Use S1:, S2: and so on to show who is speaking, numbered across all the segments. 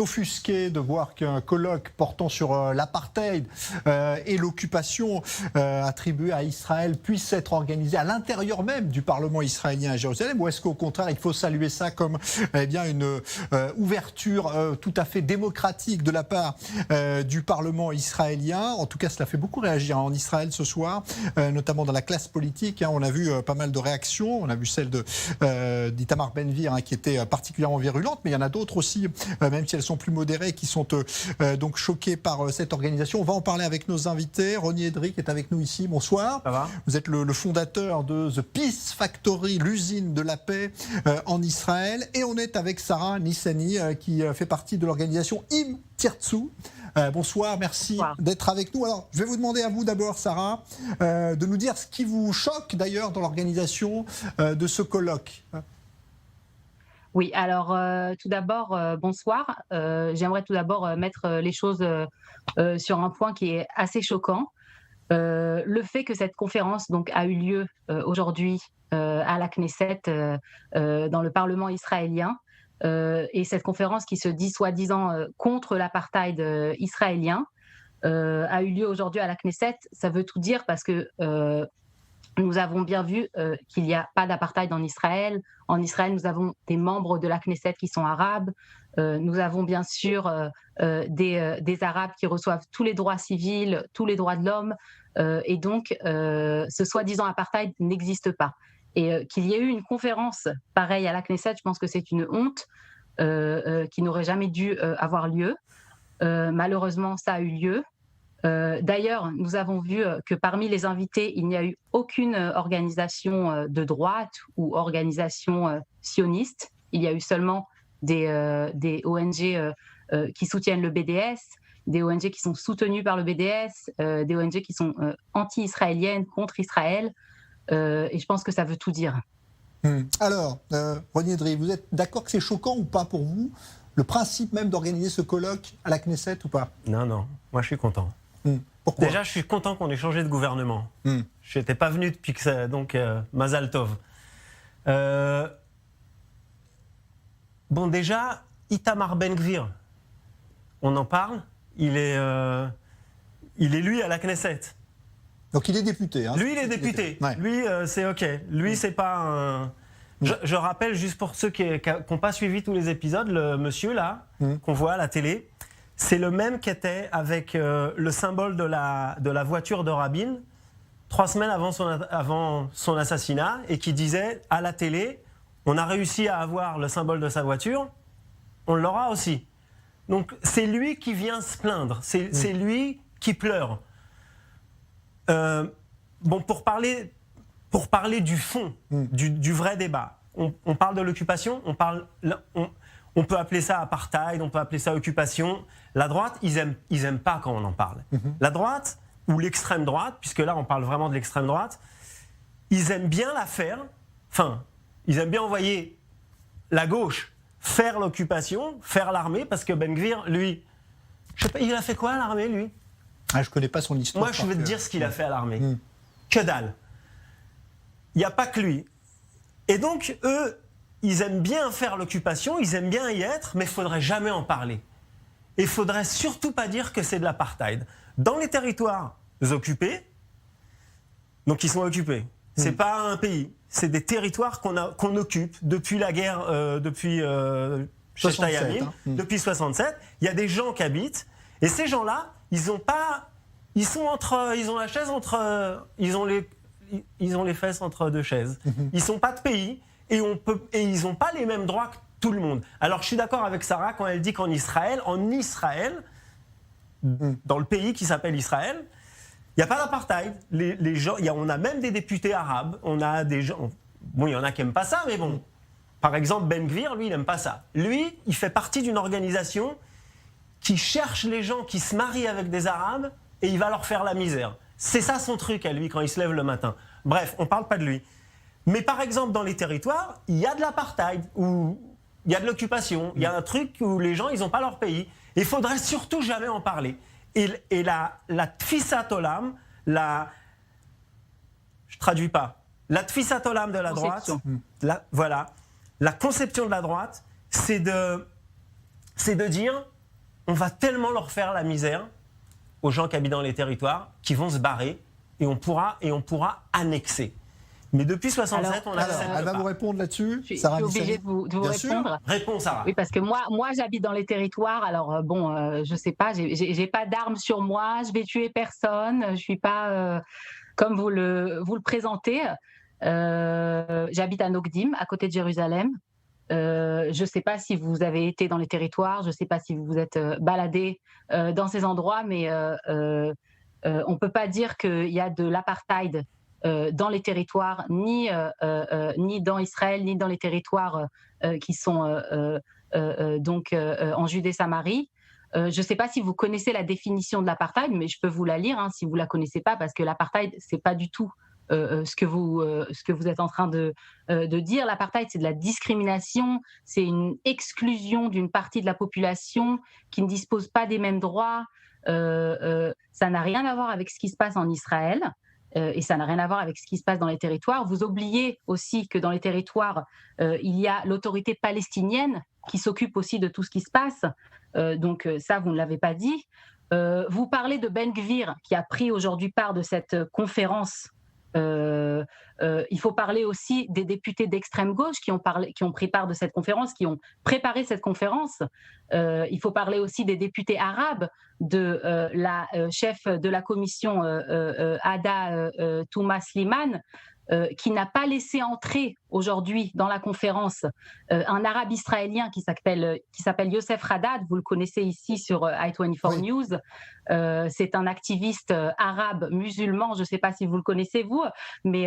S1: Offusqué de voir qu'un colloque portant sur l'apartheid et l'occupation attribuée à Israël puisse être organisé à l'intérieur même du Parlement israélien à Jérusalem, ou est-ce qu'au contraire il faut saluer ça comme bien une ouverture tout à fait démocratique de la part du Parlement israélien? En tout cas, cela fait beaucoup réagir en Israël ce soir, notamment dans la classe politique. On a vu pas mal de réactions, on a vu celle d'Itamar Ben-Gvir qui était particulièrement virulente, mais il y en a d'autres aussi, même si elles sont plus modérés, qui sont donc choqués par cette organisation. On va en parler avec nos invités. Roni Edric est avec nous ici. Bonsoir.
S2: Ça va ?
S1: Vous êtes le fondateur de The Peace Factory, l'usine de la paix en Israël. Et on est avec Sarah Nissani, qui fait partie de l'organisation Im Tirtzu. Bonsoir, merci d'être avec nous. Alors, je vais vous demander à vous d'abord, Sarah, de nous dire ce qui vous choque d'ailleurs dans l'organisation de ce colloque.
S3: Oui, alors tout d'abord, bonsoir. J'aimerais tout d'abord mettre les choses sur un point qui est assez choquant. Le fait que cette conférence donc, a eu lieu aujourd'hui à la Knesset, dans le Parlement israélien, et cette conférence qui se dit soi-disant contre l'apartheid israélien, a eu lieu aujourd'hui à la Knesset, ça veut tout dire parce que nous avons bien vu qu'il n'y a pas d'apartheid en Israël. En Israël, nous avons des membres de la Knesset qui sont arabes. Nous avons bien sûr des Arabes qui reçoivent tous les droits civils, tous les droits de l'homme. Et donc, ce soi-disant apartheid n'existe pas. Et qu'il y ait eu une conférence pareille à la Knesset, je pense que c'est une honte qui n'aurait jamais dû avoir lieu. Malheureusement, ça a eu lieu. D'ailleurs, nous avons vu que parmi les invités, il n'y a eu aucune organisation de droite ou organisation sioniste. Il y a eu seulement des ONG qui soutiennent le BDS, des ONG qui sont soutenues par le BDS, des ONG qui sont anti-israéliennes, contre Israël. Et je pense que ça veut tout dire.
S1: Alors, Roni Edric, vous êtes d'accord que c'est choquant ou pas pour vous, le principe même d'organiser ce colloque à la Knesset ou pas?
S2: Non, moi je suis content.
S1: Pourquoi?
S2: Déjà, je suis content qu'on ait changé de gouvernement. Je n'étais pas venu depuis que ça, donc Mazal Tov. Bon, déjà, Itamar Ben-Gvir, on en parle, il est lui à la Knesset.
S1: Donc il est député. Hein,
S2: lui, il est député. Ouais. Lui, c'est OK. Lui, c'est pas un... Je rappelle, juste pour ceux qui n'ont pas suivi tous les épisodes, le monsieur là, qu'on voit à la télé, c'est le même qui était avec le symbole de la voiture de Rabin 3 semaines avant son assassinat, et qui disait à la télé, on a réussi à avoir le symbole de sa voiture, on l'aura aussi. Donc c'est lui qui vient se plaindre, c'est lui qui pleure. Bon, pour parler du fond, du vrai débat, on parle de l'occupation, on peut appeler ça apartheid, on peut appeler ça occupation. La droite, ils aiment pas quand on en parle. La droite, ou l'extrême droite, puisque là on parle vraiment de l'extrême droite, ils aiment bien la faire, enfin, ils aiment bien envoyer la gauche faire l'occupation, faire l'armée, parce que Ben-Gvir, lui, je sais pas, il a fait quoi à l'armée, lui?
S1: Je connais pas son histoire.
S2: Moi, je vais te dire ce qu'il a fait à l'armée. Que dalle. Il n'y a pas que lui. Et donc, eux, ils aiment bien faire l'occupation, ils aiment bien y être, mais il ne faudrait jamais en parler. Et il ne faudrait surtout pas dire que c'est de l'apartheid. Dans les territoires occupés, donc ils sont occupés, ce n'est pas un pays, c'est des territoires qu'on occupe depuis la guerre, depuis
S1: 67,
S2: depuis 1967. Il y a des gens qui habitent, et ces gens-là, ils ont la chaise entre, ils ont les fesses entre deux chaises. Ils sont pas de pays et ils ont pas les mêmes droits que tout le monde. Alors je suis d'accord avec Sarah quand elle dit qu'en Israël, dans le pays qui s'appelle Israël, il n'y a pas d'apartheid. Les gens, on a même des députés arabes. On a des gens. Bon, il y en a qui n'aiment pas ça, mais bon. Par exemple, Ben-Gvir, lui, il n'aime pas ça. Lui, il fait partie d'une organisation qui cherche les gens qui se marient avec des Arabes et il va leur faire la misère. C'est ça son truc à lui quand il se lève le matin. Bref, on ne parle pas de lui. Mais par exemple, dans les territoires, il y a de l'apartheid, ou il y a de l'occupation, il y a un truc où les gens, ils n'ont pas leur pays. Et il ne faudrait surtout jamais en parler. Et la Tfisat Olam, je traduis pas, la Tfisat Olam de la droite, voilà, la conception de la droite, c'est c'est de dire on va tellement leur faire la misère aux gens qui habitent dans les territoires qui vont se barrer et on pourra annexer. Mais depuis 67, on accepte
S1: elle va
S2: pas.
S1: vous répondre là-dessus.
S3: Je suis obligée de vous
S1: Bien sûr.
S3: répondre.
S2: Réponds, Sarah.
S3: Oui, parce que moi j'habite dans les territoires. Alors je sais pas, j'ai pas d'armes sur moi, je vais tuer personne. Je suis pas comme vous le présentez. J'habite à Nokdim, à côté de Jérusalem. Je sais pas si vous avez été dans les territoires, je sais pas si vous vous êtes baladé dans ces endroits, mais on peut pas dire qu'il y a de l'apartheid dans les territoires, ni dans Israël, ni dans les territoires qui sont donc en Judée-Samarie. Je ne sais pas si vous connaissez la définition de l'apartheid, mais je peux vous la lire si vous la connaissez pas, parce que l'apartheid c'est pas du tout ce que vous êtes en train de dire. L'apartheid, c'est de la discrimination, c'est une exclusion d'une partie de la population qui ne dispose pas des mêmes droits. Ça n'a rien à voir avec ce qui se passe en Israël. Et ça n'a rien à voir avec ce qui se passe dans les territoires. Vous oubliez aussi que dans les territoires, il y a l'autorité palestinienne qui s'occupe aussi de tout ce qui se passe. Donc ça, vous ne l'avez pas dit. Vous parlez de Ben Gvir, qui a pris aujourd'hui part de cette conférence. Il faut parler aussi des députés d'extrême gauche qui ont pris part de cette conférence, qui ont préparé cette conférence. Il faut parler aussi des députés arabes, de la chef de la commission Ada Touma Slimane, qui n'a pas laissé entrer aujourd'hui dans la conférence un arabe israélien qui s'appelle Youssef Haddad. Vous le connaissez ici sur i24 News. C'est un activiste arabe musulman. Je ne sais pas si vous le connaissez, vous, mais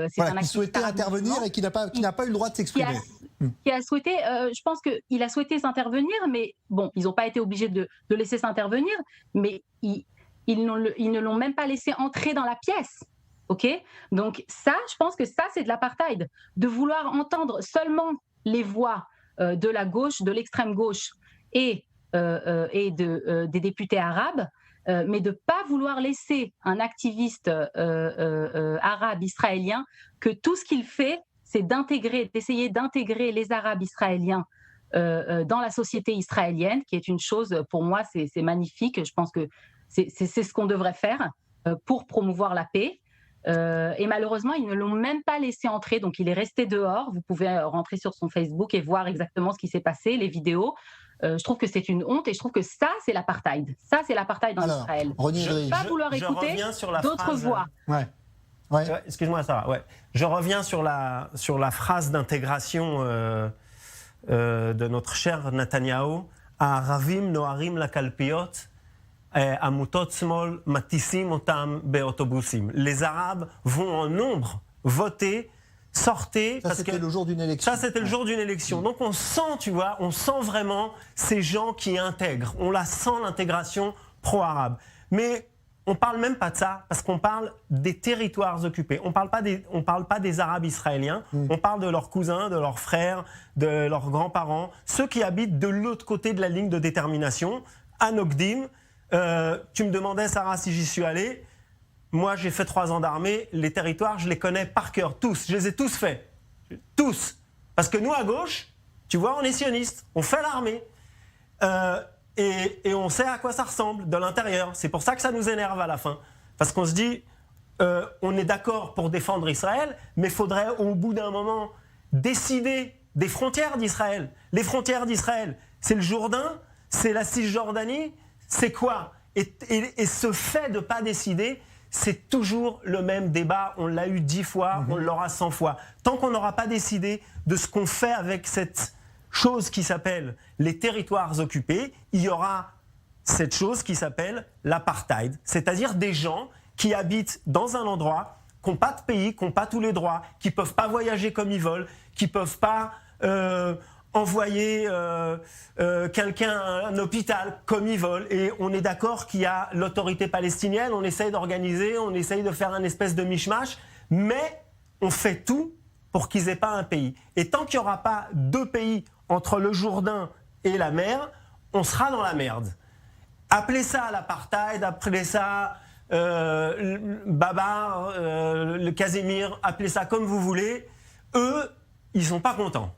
S3: c'est un activiste
S1: qui souhaitait intervenir et qui n'a pas eu le droit de s'exprimer.
S3: Qui a souhaité, je pense qu'il a souhaité s'intervenir, mais bon, ils n'ont pas été obligés de laisser s'intervenir, mais ils ne l'ont même pas laissé entrer dans la pièce. Ok, donc ça, je pense que ça, c'est de l'apartheid, de vouloir entendre seulement les voix de la gauche, de l'extrême gauche et des députés arabes, mais de pas vouloir laisser un activiste arabe israélien, que tout ce qu'il fait, c'est d'essayer d'intégrer les Arabes israéliens dans la société israélienne, qui est une chose, pour moi, c'est magnifique. Je pense que c'est ce qu'on devrait faire pour promouvoir la paix. Et malheureusement, ils ne l'ont même pas laissé entrer, donc il est resté dehors. Vous pouvez rentrer sur son Facebook et voir exactement ce qui s'est passé, les vidéos. Je trouve que c'est une honte et je trouve que ça, c'est l'apartheid. Ça, c'est l'apartheid en Israël.
S1: Je
S3: ne pas vouloir écouter d'autres voix.
S2: Excuse-moi, Sarah. Ouais. Je reviens sur la phrase d'intégration de notre cher Netanyahou. Ravim noarim la kalpiot. Les Arabes vont en nombre voter, sortez.
S1: Ça, c'était le jour d'une élection.
S2: Ça, c'était le jour d'une élection. Donc on sent, tu vois, vraiment ces gens qui intègrent. On la sent, l'intégration pro-arabe. Mais on ne parle même pas de ça, parce qu'on parle des territoires occupés. On ne parle pas des Arabes israéliens, on parle de leurs cousins, de leurs frères, de leurs grands-parents, ceux qui habitent de l'autre côté de la ligne de détermination, à Nokdim. Tu me demandais, Sarah, si j'y suis allé. Moi, j'ai fait 3 ans d'armée. Les territoires, je les connais par cœur, tous. Je les ai tous faits. Tous. Parce que nous, à gauche, tu vois, on est sionistes. On fait l'armée. Et on sait à quoi ça ressemble de l'intérieur. C'est pour ça que ça nous énerve à la fin. Parce qu'on se dit, on est d'accord pour défendre Israël, mais il faudrait, au bout d'un moment, décider des frontières d'Israël. Les frontières d'Israël, c'est le Jourdain, c'est la Cisjordanie. C'est quoi ? Et ce fait de ne pas décider, c'est toujours le même débat. On l'a eu 10 fois, on l'aura 100 fois. Tant qu'on n'aura pas décidé de ce qu'on fait avec cette chose qui s'appelle les territoires occupés, il y aura cette chose qui s'appelle l'apartheid. C'est-à-dire des gens qui habitent dans un endroit, qui n'ont pas de pays, qui n'ont pas tous les droits, qui ne peuvent pas voyager comme ils veulent, qui ne peuvent pas envoyer quelqu'un à un hôpital comme ils veulent. Et on est d'accord qu'il y a l'autorité palestinienne, on essaye d'organiser, on essaye de faire un espèce de mishmash, mais on fait tout pour qu'ils n'aient pas un pays. Et tant qu'il n'y aura pas 2 pays entre le Jourdain et la mer, on sera dans la merde. Appelez ça l'apartheid, appelez ça Babar, le Casimir, appelez ça comme vous voulez. Eux, ils ne sont pas contents.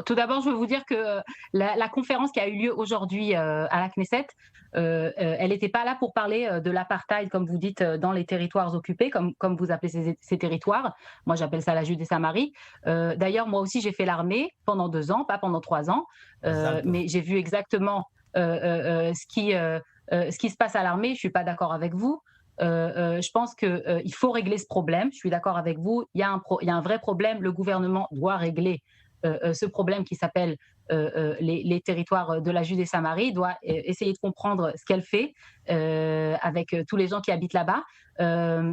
S3: Tout d'abord, je veux vous dire que la conférence qui a eu lieu aujourd'hui à la Knesset, elle n'était pas là pour parler de l'apartheid, comme vous dites, dans les territoires occupés, comme vous appelez ces territoires. Moi, j'appelle ça la Judée-Samarie. D'ailleurs, moi aussi, j'ai fait l'armée pendant 2 ans, pas pendant 3 ans, mais j'ai vu exactement ce qui se passe à l'armée. Je ne suis pas d'accord avec vous. Je pense qu'il faut régler ce problème. Je suis d'accord avec vous. Il y a un vrai problème. Le gouvernement doit régler ce problème qui s'appelle les territoires de la Judée-Samarie, doit essayer de comprendre ce qu'elle fait avec tous les gens qui habitent là-bas.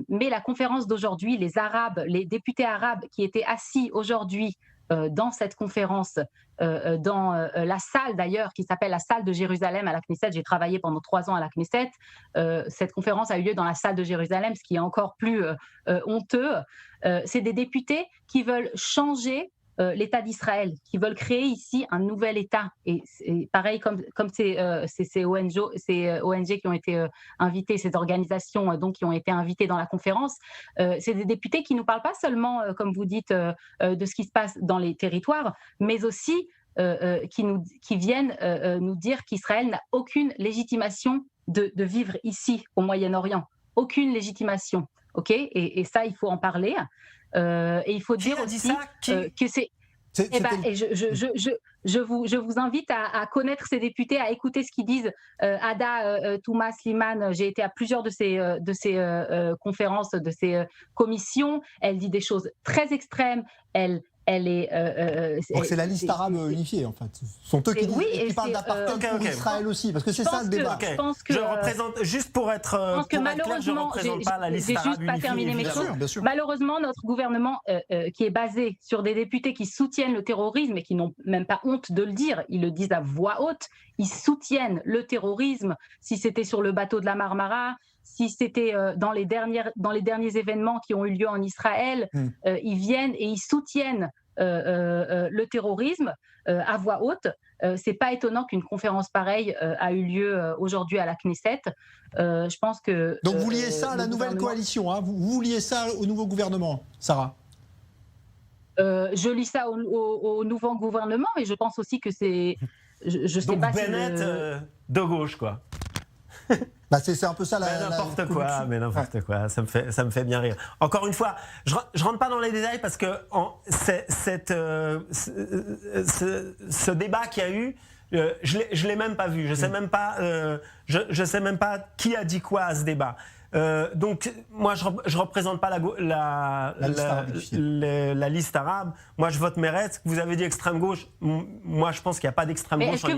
S3: Mais la conférence d'aujourd'hui, les députés arabes qui étaient assis aujourd'hui dans cette conférence, dans la salle d'ailleurs, qui s'appelle la salle de Jérusalem à la Knesset. J'ai travaillé pendant 3 ans à la Knesset. Cette conférence a eu lieu dans la salle de Jérusalem, ce qui est encore plus honteux. C'est des députés qui veulent changer l'État d'Israël, qui veulent créer ici un nouvel État. Et pareil, comme ces ONG qui ont été invités, ces organisations donc qui ont été invitées dans la conférence, c'est des députés qui ne nous parlent pas seulement, comme vous dites, de ce qui se passe dans les territoires, mais aussi qui viennent nous dire qu'Israël n'a aucune légitimation de vivre ici, au Moyen-Orient. Aucune légitimation. Okay, et ça, il faut en parler. Et il faut dire aussi que c'est. Je vous invite à connaître ces députés, à écouter ce qu'ils disent. Ada Touma Slimane, j'ai été à plusieurs de ces conférences, de ces commissions. Elle dit des choses très extrêmes. Elle est.
S1: Donc c'est la liste arabe unifiée en fait. Ce sont eux qui parlent d'apartheid pour Israël aussi, parce que c'est ça le débat.
S2: Je représente, juste pour être clair, je ne représente pas la liste arabe unifiée.
S3: Pas terminer mes choses. Malheureusement, notre gouvernement, qui est basé sur des députés qui soutiennent le terrorisme et qui n'ont même pas honte de le dire, ils le disent à voix haute, ils soutiennent le terrorisme. Si c'était sur le bateau de la Marmara, si c'était dans les derniers événements qui ont eu lieu en Israël, ils viennent et ils soutiennent le terrorisme à voix haute. C'est pas étonnant qu'une conférence pareille a eu lieu aujourd'hui à la Knesset. Je pense que...
S1: Donc vous liez ça à la nouvelle coalition, hein, vous liez ça au nouveau gouvernement, Sarah?
S3: Je lis ça au nouveau gouvernement, mais je pense aussi que c'est... Je sais
S2: donc
S3: pas
S2: Bennett de gauche, quoi.
S1: Bah c'est un peu ça
S2: mais n'importe quoi, ça me fait bien rire. Encore une fois, je rentre pas dans les détails parce que ce débat qu'il y a eu, je l'ai même pas vu. Je sais même pas, je sais même pas qui a dit quoi à ce débat. Donc moi je représente pas la liste arabe. Moi je vote Meretz. Vous avez dit extrême gauche. Moi je pense qu'il n'y a pas d'extrême gauche.
S3: Est-ce que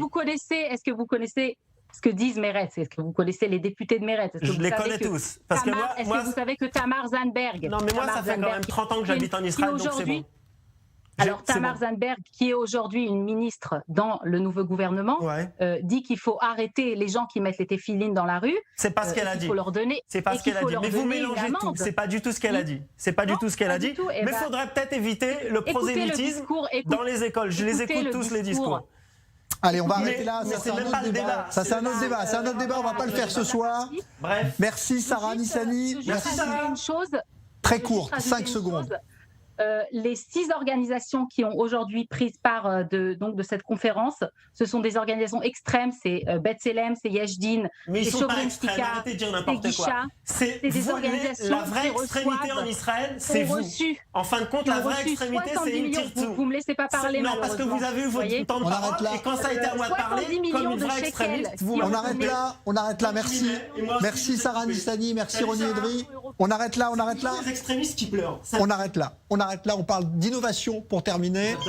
S3: vous connaissez ce que disent Meretz? Est-ce que vous connaissez les députés de Meretz?
S2: Je les connais tous. Parce que
S3: est-ce que vous savez que Tamar Zandberg...
S2: Non, mais moi, ça fait quand même 30 ans que j'habite en Israël, donc c'est bon.
S3: Alors, Tamar Zandberg, qui est aujourd'hui une ministre dans le nouveau gouvernement, dit qu'il faut arrêter les gens qui mettent les téphilines dans la rue.
S2: C'est pas ce qu'elle a dit.
S3: Il faut leur donner.
S2: C'est pas ce qu'elle a dit. Mais vous mélangez tout. C'est pas du tout ce qu'elle a dit. C'est pas du tout ce qu'elle a dit. Mais il faudrait peut-être éviter le prosélytisme dans les écoles. Je les écoute tous, les discours.
S1: Allez, on va arrêter là. Ça, c'est un autre débat. Ça, c'est un autre débat. C'est un autre débat. On va pas le faire ce soir.
S2: Bref.
S1: Merci Sarah Nissani.
S3: Merci. Une chose
S1: très courte, 5 secondes.
S3: Les 6 organisations qui ont aujourd'hui pris part de cette conférence, ce sont des organisations extrêmes. C'est B'Tselem, c'est Yesh Din,
S2: mais
S3: c'est
S2: Shorin Stika,
S3: c'est Gisha. C'est des organisations
S2: la vraie extrémité en Israël, c'est vous. En fin de compte, la vraie extrémité, c'est une tirtou.
S3: Vous me laissez pas parler,
S2: non, parce que vous avez eu votre temps de parole, et quand ça a été à moi de parler, comme une vraie extrémiste, vous
S1: on arrête là, merci. Merci Sarah Nissani, merci Roni Edry. On arrête là.
S2: Les extrémistes qui pleurent.
S1: On arrête là, on parle d'innovation pour terminer.